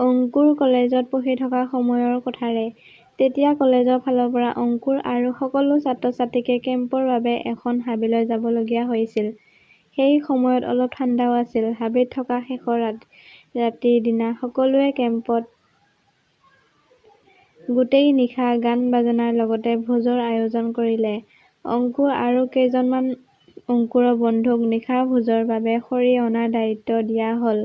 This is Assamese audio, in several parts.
অংকুৰ কলেজত পঢ়ি থকা সময়ৰ কথাৰে। তেতিয়া কলেজৰ ফালৰ পৰা অংকুৰ আৰু সকলো ছাত্ৰ-ছাত্ৰীকে কেম্পৰ বাবে এখন হাবিলৈ যাবলগীয়া হৈছিল। সেই সময়ত অলপ ঠাণ্ডাও আছিল। হাবিত থকা শেষৰ ৰাতিৰ দিনা সকলোৱে কেম্পত গোটেই নিশা গান-বাজনাৰ লগতে ভোজৰ আয়োজন কৰিলে। অংকুৰ আৰু কেইজনমান অংকুৰৰ বন্ধুক নিশাৰ ভোজৰ বাবে খৰি অনাৰ দায়িত্ব দিয়া হ'ল।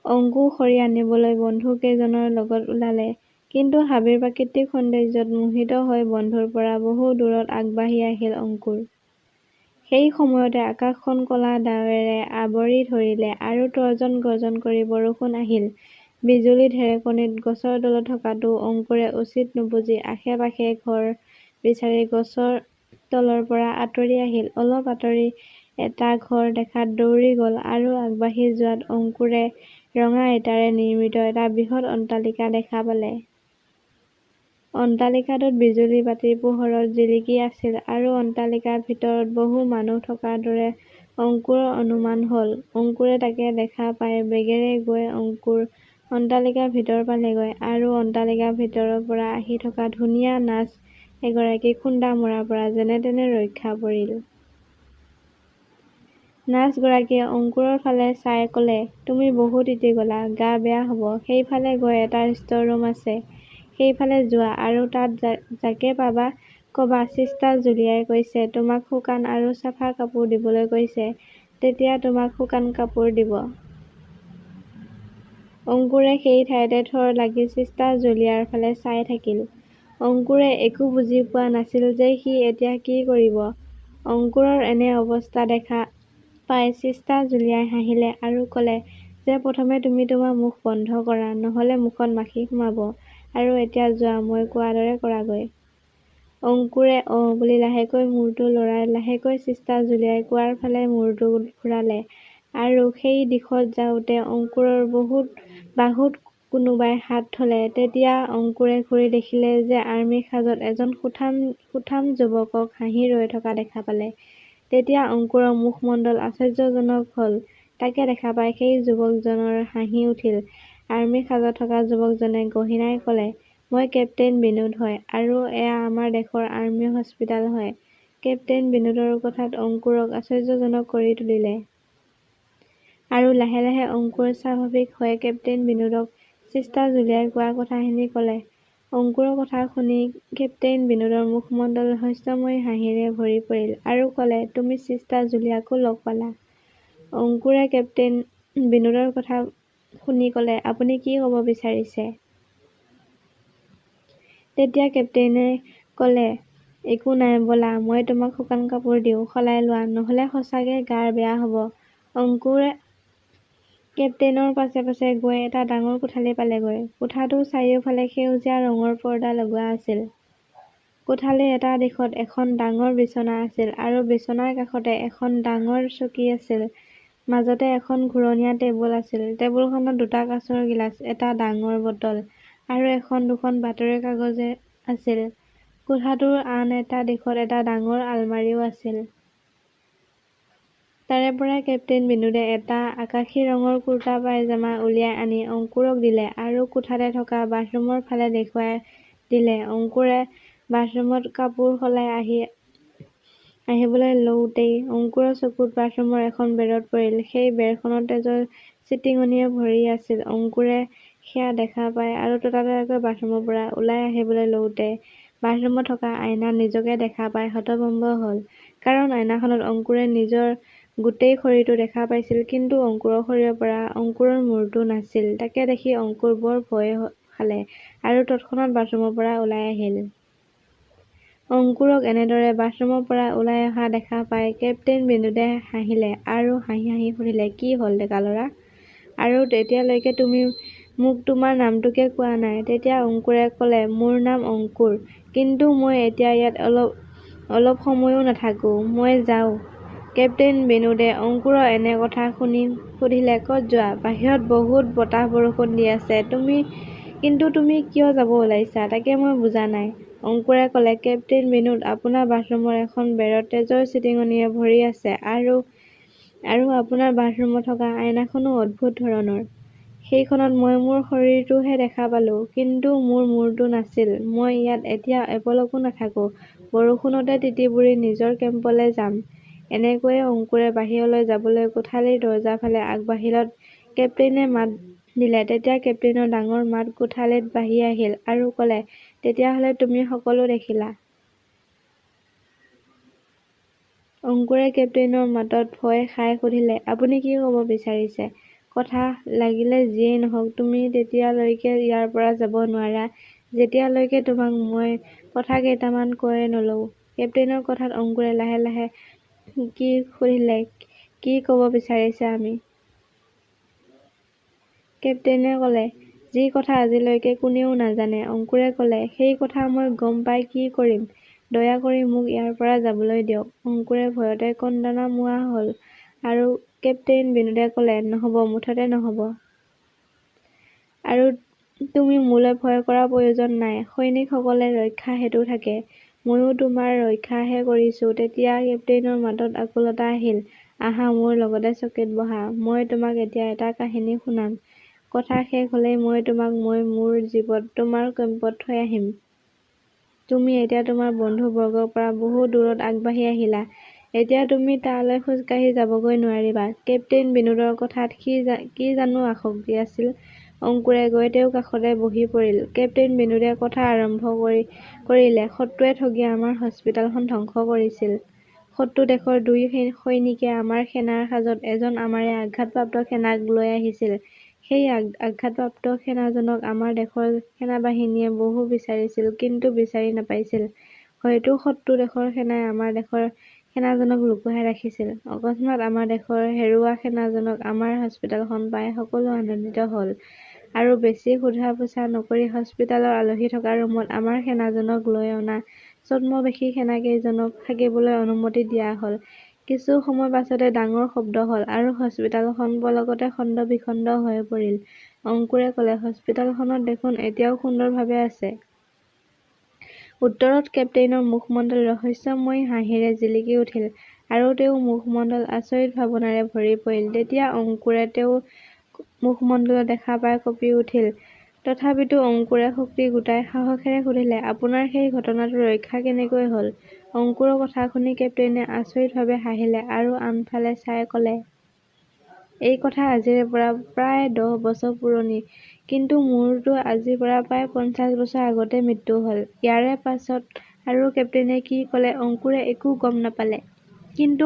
অংকুৰ খৰি আনিবলৈ বন্ধু কেইজনৰ লগত ওলালে। কিন্তু হাবিৰ প্ৰাকৃতিক সৌন্দৰ্যত মোহিত হৈ বন্ধুৰ পৰা বহু দূৰত আগবাঢ়ি আহিল অংকুৰ। সেই সময়তে আকাশখন ক'লা ডাৱেৰে আৱৰি ধৰিলে আৰু তৰ্জন-গৰ্জন কৰি বৰষুণ আহিল। বিজুলী-ঢেৰেকণিত গছৰ তলত থকাটো অংকুৰে উচিত নুবুজি আশে-পাশে ঘৰ বিচাৰি গছৰ তলৰ পৰা আঁতৰি আহিল। অলপ আঁতৰি এটা ঘৰ দেখাত দৌৰি গ'ল আৰু আগবাঢ়ি যোৱাত অংকুৰে ৰঙা ইটাৰে নিৰ্মিত এটা বৃহৎ অট্টালিকা দেখা পালে। অট্টালিকাটোত বিজুলী বাতিৰ পোহৰত জিলিকি আছিল আৰু অট্টালিকাৰ ভিতৰত বহু মানুহ থকাৰ দৰে অংকুৰৰ অনুমান হ'ল। অংকুৰে তাকে দেখা পাই বেগেৰে গৈ অংকুৰ অট্টালিকাৰ ভিতৰ পালেগৈ আৰু অট্টালিকাৰ ভিতৰৰ পৰা আহি থকা ধুনীয়া নাৰ্ছ এগৰাকীক খুন্দা মৰাৰ পৰা যেনে-তেনে ৰক্ষা পৰিল। নাৰ্ছগৰাকীয়ে অংকুৰৰ ফালে চাই ক'লে, "তুমি বহুত তিতি গ'লা, গা বেয়া হ'ব। সেইফালে গৈ এটা ষ্ট'ৰ ৰুম আছে। সেইফালে যোৱা আৰু তাত যাকে পাবা ক'বা চিষ্টাৰ জুলিয়াই কৈছে তোমাক শুকান আৰু চাফা কাপোৰ দিবলৈ কৈছে। তেতিয়া তোমাক শুকান কাপোৰ দিব।" অংকুৰে সেই ঠাইতে থৰ লাগি চিষ্টাৰ জুলিয়াৰ ফালে চাই থাকিল। অংকুৰে একো বুজি পোৱা নাছিল যে সি এতিয়া কি কৰিব। অংকুৰৰ এনে অৱস্থা দেখা পাই চিষ্টাৰ জুলিয়াই হাঁহিলে আৰু ক'লে যে প্ৰথমে তুমি তোমাৰ মুখ বন্ধ কৰা, নহ'লে মুখত মাখি সোমাব। আৰু এতিয়া যোৱা, মই কোৱাৰ দৰে কৰাগৈ। অংকুৰে অঁ বুলি লাহেকৈ মূৰটো লৰাই লাহেকৈ চিষ্টাৰ জুলিয়াই কোৱাৰ ফালে মূৰটো ঘূৰালে আৰু সেই দিশত যাওঁতে অংকুৰৰ বাহুত কোনোবাই হাত থলে। তেতিয়া অংকুৰে ঘূৰি দেখিলে যে আৰ্মীৰ সাজত এজন সুঠাম যুৱকক হাঁহি ৰৈ থকা দেখা পালে। তেতিয়া অংকুৰৰ মুখমণ্ডল আশ্চৰ্যজনক হ'ল। তাকে দেখা পাই সেই যুৱকজনৰ হাঁহি উঠিল। আৰ্মীৰ সাজত থকা যুৱকজনে গহীনাই ক'লে, "মই কেপ্টেইন বিনোদ হয় আৰু এয়া আমাৰ দেশৰ আৰ্মী হস্পিতাল হয়।" কেপ্টেইন বিনোদৰ কথাত অংকুৰক আশ্চৰ্যজনক কৰি তুলিলে। আৰু লাহে লাহে অংকুৰ স্বাভাৱিক হৈ কেপ্টেইন বিনোদক চিষ্টাৰ জুলিয়াই কোৱা কথাখিনি ক'লে। অংকুৰৰ কথা শুনি কেপ্টেইন বিনোদৰ মুখমণ্ডল ৰহস্যময় হাঁহিৰে ভৰি পৰিল আৰু ক'লে, "তুমি চিষ্টাৰ জুলিয়াকো লগ পালা?" অংকুৰে কেপ্টেইন বিনোদৰ কথা শুনি ক'লে, "আপুনি কি ক'ব বিচাৰিছে?" তেতিয়া কেপ্টেইনে ক'লে, "একো নাই ব'লা, মই তোমাক শুকান কাপোৰ দিওঁ, সলাই লোৱা, নহ'লে সঁচাকে গাৰ বেয়া হ'ব।" অংকুৰে কেপ্টেইনৰ পাছে পাছে গৈ এটা ডাঙৰ কোঠালি পালেগৈ। কোঠাটোৰ চাৰিওফালে সেউজীয়া ৰঙৰ পৰ্দা লগোৱা আছিল। কোঠালিৰ এটা দিশত এখন ডাঙৰ বিচনা আছিল আৰু বিচনাৰ কাষতে এখন ডাঙৰ চকী আছিল। মাজতে এখন ঘূৰণীয়া টেবুল আছিল। টেবুলখনত দুটা কাঁচৰ গিলাচ, এটা ডাঙৰ বটল আৰু এখন-দুখন বাতৰি কাগজ আছিল। কোঠাটোৰ আন এটা দিশত এটা ডাঙৰ আলমাৰীও আছিল। তাৰে পৰা কেপ্টেইন বিনোদে এটা আকাশী ৰঙৰ কুৰ্তা পায়জামা উলিয়াই আনি অংকুৰক দিলে আৰু কোঠাতে থকা বাথৰুমৰ ফালে দেখুৱাই দিলে। অংকুৰে বাথৰুমত কাপোৰ সলাই আহিবলৈ লওঁতেই অংকুৰৰ চকুত বাথৰুমৰ এখন বেৰত পৰিল। সেই বেৰখনত তেজৰ ছিটিঙনিয়ে ভৰি আছিল। অংকুৰে সেয়া দেখা পাই আৰু ততাতৈয়াকৈ বাথৰুমৰ পৰা ওলাই আহিবলৈ লওঁতে বাথৰুমত থকা আইনাত নিজকে দেখা পাই হতভম্ব হ'ল। কাৰণ আইনাখনত অংকুৰে নিজৰ গোটেই শৰীৰটো দেখা পাইছিল, কিন্তু অংকুৰৰ শৰীৰৰ পৰা অংকুৰৰ মূৰটো নাছিল। তাকে দেখি অংকুৰ বৰ ভয় খালে আৰু তৎক্ষণাৎ বাথৰুমৰ পৰা ওলাই আহিল। অংকুৰক এনেদৰে বাথৰুমৰ পৰা ওলাই অহা দেখা পাই কেপ্টেইন বিনোদে হাঁহিলে আৰু হাঁহি হাঁহি সুধিলে, "কি হ'ল ডেকা ল'ৰা? আৰু এতিয়ালৈকে তুমি মোক তোমাৰ নামটোকে কোৱা নাই?" তেতিয়া অংকুৰে ক'লে, "মোৰ নাম অংকুৰ, কিন্তু মই এতিয়া ইয়াত অলপ সময়ো নাথাকো, মই যাওঁ।" কেপ্টেইন বিনোদে অংকুৰৰ এনে কথা শুনি সুধিলে, "ক'ত যোৱা? বাহিৰত বহুত বতাহ-বৰষুণ দি আছে, কিন্তু তুমি কিয় যাব ওলাইছা, তাকে মই বুজা নাই।" অংকুৰে ক'লে, "কেপ্টেইন বিনোদ, আপোনাৰ বাথৰুমৰ এখন বেৰত তেজৰ ছিটিঙনিয়ে ভৰি আছে আৰু আপোনাৰ বাথৰুমত থকা আইনাখনো অদ্ভুত ধৰণৰ। সেইখনত মই মোৰ শৰীৰটোহে দেখা পালোঁ, কিন্তু মোৰ মূৰটো নাছিল। মই ইয়াত এতিয়া এপলকো নাথাকো। বৰষুণতে তিতি-বুৰি নিজৰ কেম্পলৈ যাম। এনেকৈয়ে অংকুৰে বাহিৰলৈ যাবলৈ কোঠালীৰ দৰজাৰ ফালে আগবাঢ়িলত কেপ্টেইনে মাত দিলে। তেতিয়া কেপ্টেইনৰ ডাঙৰ মাত কোঠালীত বাঢ়ি আহিল আৰু ক'লে, তেতিয়াহ'লে তুমি সকলো দেখিলা? অংকুৰে কেপ্টেইনৰ মাতত ভয় খাই সুধিলে, আপুনি কি ক'ব বিচাৰিছে? কথা লাগিলে যিয়েই নহওক, তুমি তেতিয়ালৈকে ইয়াৰ পৰা যাব নোৱাৰা, যেতিয়ালৈকে তোমাক মই কথা কেইটামান কৈ নলওঁ। কেপ্টেইনৰ কথাত অংকুৰে লাহে লাহে কি সুধিলে, কি ক'ব বিচাৰিছে আমি? কেপ্টেইনে ক'লে, যি কথা আজিলৈকে কোনেও নাজানে। অংকুৰে ক'লে, সেই কথা মই গম পাই কি কৰিম? দয়া কৰি মোক ইয়াৰ পৰা যাবলৈ দিয়ক। অংকুৰে ভয়তে কন্দনা-মোৱা হ'ল আৰু কেপ্টেইন বিনোদে ক'লে, নহ'ব, মুঠতে নহ'ব। আৰু তুমি মোলৈ ভয় কৰাৰ প্ৰয়োজন নাই। সৈনিকসকলে ৰক্ষা সেতু থাকে। ময়ো তোমাৰ ৰক্ষাহে কৰিছো। তেতিয়া কেপ্টেইনৰ মাতত আকুলতা আহিল। আহা, মোৰ লগতে চকীত বহা। মই তোমাক এতিয়া এটা কাহিনী শুনাম। কথা শেষ হ'লেই মই তোমাক মোৰ জীপত তোমাৰ কেম্পত থৈ আহিম। তুমি এতিয়া তোমাৰ বন্ধু-বৰ্গৰ পৰা বহু দূৰত আগবাঢ়ি আহিলা। এতিয়া তুমি তালৈ খোজকাঢ়ি যাবগৈ নোৱাৰিবা। কেপ্টেইন বিনোদৰ কথাত কি জানো আসক্তি আছিল। অংকুৰে গৈ তেওঁৰ কাষতে বহি পৰিল। কেপ্টেইন বিনোদে কথা আৰম্ভ কৰিলে, শত্ৰুৱে ঠগি আমাৰ হস্পিতালখন ধ্বংস কৰিছিল। শত্ৰু দেশৰ 2 সৈনিকে আমাৰ সেনাৰ সাজত এজন আমাৰে আঘাতপ্ৰাপ্ত সেনাক লৈ আহিছিল। সেই আঘাতপ্ৰাপ্ত সেনাজনক আমাৰ দেশৰ সেনাবাহিনীয়ে বহু বিচাৰিছিল, কিন্তু বিচাৰি নাপাইছিল। হয়তো শত্ৰু দেশৰ সেনাই আমাৰ দেশৰ সেনাজনক লুকুৱাই ৰাখিছিল। অকস্মাত আমাৰ দেশৰ হেৰুওৱা সেনাজনক আমাৰ হস্পিতালখন পাই সকলো আনন্দিত হ'ল আৰু বেছি সোধা-পোছা নকৰি হস্পিতালৰ আলহী থকা ৰুমত আমাৰ সেনাজনক লৈ অনা ছদ্মবেশী সেনাকেইজনক থাকিবলৈ অনুমতি দিয়া হ'ল। কিছু সময় পাছতে ডাঙৰ শব্দ হ'ল আৰু হস্পিতালখন পলকতে খণ্ড-বিখণ্ড হৈ পৰিল। অংকুৰে ক'লে, হস্পিতালখনত দেখোন এতিয়াও সুন্দৰভাৱে আছে। উত্তৰত কেপ্টেইনৰ মুখমণ্ডল ৰহস্যময়ী হাঁহিৰে জিলিকি উঠিল আৰু তেওঁৰ মুখমণ্ডল আচৰিত ভাৱনাৰে ভৰি পৰিল। তেতিয়া অংকুৰে তেওঁৰ মুখমণ্ডল দেখা পাই কঁপি উঠিল। তথাপিতো অংকুৰে শক্তি গোটাই সাহসেৰে সুধিলে, আপোনাৰ সেই ঘটনাটোৰ ৰক্ষা কেনেকৈ হ'ল? অংকুৰৰ কথা শুনি কেপ্টেইনে আচৰিতভাৱে হাঁহিলে আৰু আনফালে চাই ক'লে, এই কথা আজিৰে পৰা প্ৰায় 10 বছৰ পুৰণি। কিন্তু মোৰতো আজিৰ পৰা প্ৰায় 50 বছৰ আগতে মৃত্যু হ'ল। ইয়াৰে পাছত আৰু কেপ্টেইনে কি ক'লে অংকুৰে একো গম নাপালে। কিন্তু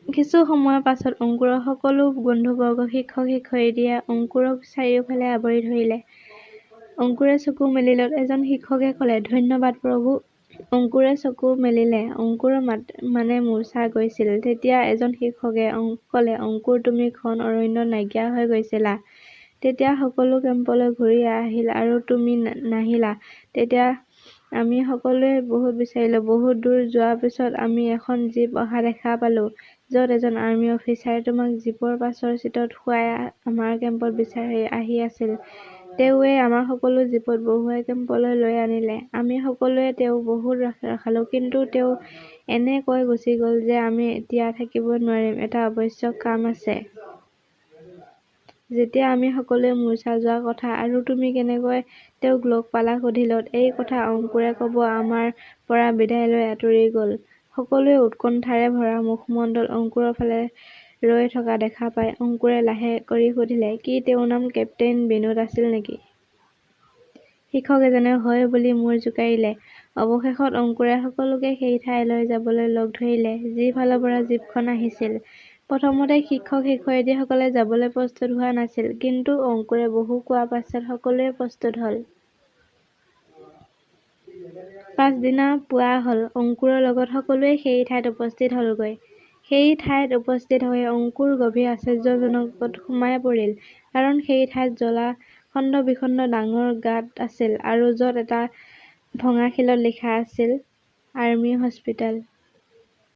কিছু সময়ৰ পাছত অংকুৰৰ সকলো বন্ধু-বৰ্গ, শিক্ষক-শিক্ষয়িত্ৰীয়ে অংকুৰক চাৰিওফালে আৱৰি ধৰিলে। অংকুৰে চকু মেলিলত এজন শিক্ষকে ক'লে, ধন্যবাদ প্ৰভু। অংকুৰে চকু মেলিলে। অংকুৰৰ মানে মূৰ্ছা গৈছিল। তেতিয়া এজন শিক্ষকে ক'লে, অংকুৰ, তুমি ঘন অৰণ্যত নাইকিয়া হৈ গৈছিলা। তেতিয়া সকলো কেম্পলৈ ঘূৰি আহিল আৰু তুমি নাহিলা। তেতিয়া আমি সকলোৱে বহুত বিচাৰিলো। বহুত দূৰ যোৱাৰ পিছত আমি এখন জীপ অহা দেখা পালো, য'ত এজন আৰ্মী অফিচাৰে তোমাক জীপৰ পাছৰ চিটত শুৱাই আমাৰ কেম্পত বিচাৰি আহি আছিল। তেওঁৱেই আমাক সকলো জীপত বহুৱাই কেম্পলৈ লৈ আনিলে। আমি সকলোৱে তেওঁক বহুত ৰখালো, কিন্তু তেওঁ এনে কৈ গুচি গ'ল যে আমি এতিয়া থাকিব নোৱাৰিম, এটা আৱশ্যক কাম আছে। যেতিয়া আমি সকলোৱে মূৰ্ছা যোৱা কথা আৰু তুমি কেনেকৈ তেওঁক লগ পালা সুধিলত, এই কথা অংকুৰে ক'ব আমাৰ পৰা বিদায় লৈ আঁতৰি গ'ল। সকলোৱে উৎকণ্ঠাৰে ভৰা মুখমণ্ডল অংকুৰৰ ফালে ৰৈ থকা দেখা পাই অংকুৰে লাহে কৰি সুধিলে, কি তেওঁৰ নাম কেপ্টেইন বিনোদ আছিল নেকি? শিক্ষক এজনে হয় বুলি মূৰ জোকাৰিলে। অৱশেষত অংকুৰে সকলোকে সেই ঠাইলৈ যাবলৈ লগ ধৰিলে, যি ফালৰ পৰা জীপখন আহিছিল। প্ৰথমতে শিক্ষক-শিক্ষয়িত্ৰীসকলে যাবলৈ প্ৰস্তুত হোৱা নাছিল, কিন্তু অংকুৰে বহু কোৱাৰ পাছত সকলোৱে প্ৰস্তুত হ'ল। পাছদিনা পুৱা হ'ল। অংকুৰৰ লগত সকলোৱে সেই ঠাইত উপস্থিত হ'লগৈ। সেই ঠাইত উপস্থিত হৈ অংকুৰ গভীৰ আশ্চৰ্যজনকত সোমাই পৰিল। কাৰণ সেই ঠাইত জ্বলা খণ্ড-বিখণ্ড ডাঙৰ গাঁত আছিল আৰু য'ত এটা ভঙা শিলত লিখা আছিল, আৰ্মী হস্পিতাল।